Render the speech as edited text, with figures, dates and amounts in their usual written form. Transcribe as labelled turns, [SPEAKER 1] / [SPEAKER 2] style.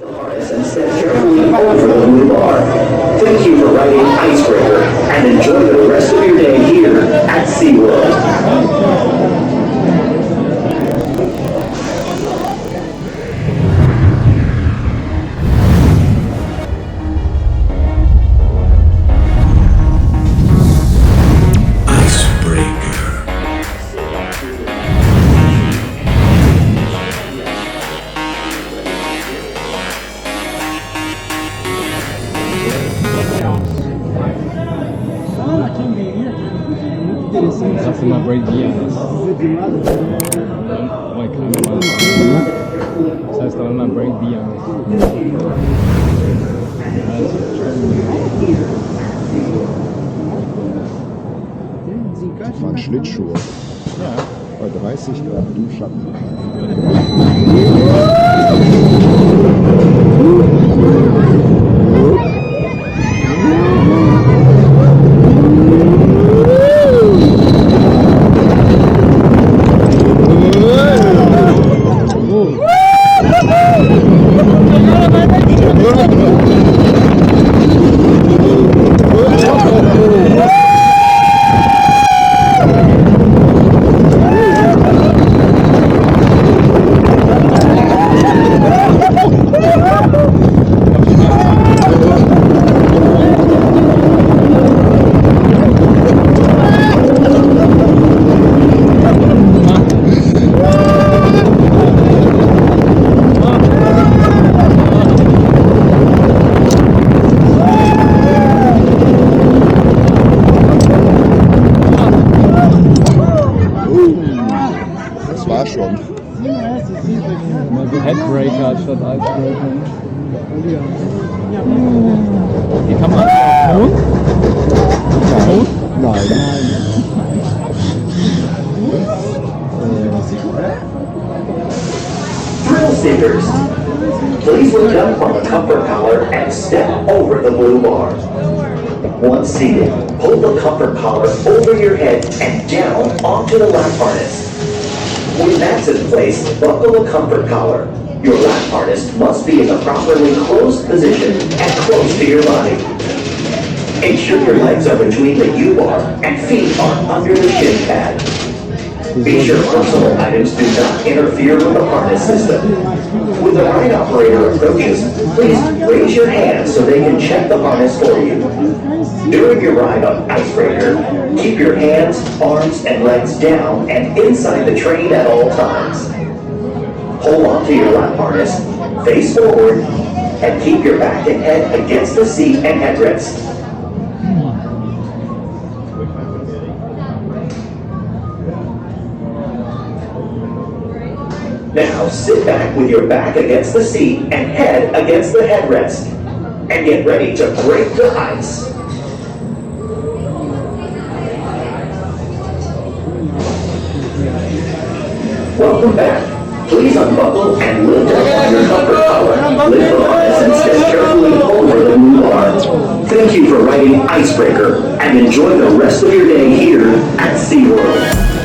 [SPEAKER 1] And step carefully over the blue bar. Thank you for riding Icebreaker and enjoy the rest of your day here at SeaWorld.
[SPEAKER 2] Lass mal Break the Ice. Das heißt aber immer Break the Ice.
[SPEAKER 3] Das waren Schlittschuhe.
[SPEAKER 2] Ja.
[SPEAKER 3] Bei 30 Grad im Schatten. Das war schon.
[SPEAKER 2] Headbreaker statt Icebreaker. Die kann man auch tot?
[SPEAKER 3] Nein.
[SPEAKER 1] Thrill seekers, please look up on the comfort collar and step over the blue bar. Once seated, pull the comfort collar over your head and down onto the lap harness. When that's in place, buckle the comfort collar. Your lap harness must be in a properly closed position and close to your body. Ensure your legs are between the U-bar and feet are under the shin pad. Be sure personal items do not interfere with the harness system. When the ride operator approaches, please raise your hands so they can check the harness for you. During your ride on Icebreaker, keep your hands, arms, and legs down and inside the train at all times. Hold on to your lap harness, face forward, and keep your back and head against the seat and headrest. Now sit back with your back against the seat and head against the headrest. And get ready to break the ice. Welcome back. Please unbuckle and lift up on your comfort collar. Lift the harness and step carefully over the blue bar. Thank you for riding Icebreaker and enjoy the rest of your day here at SeaWorld.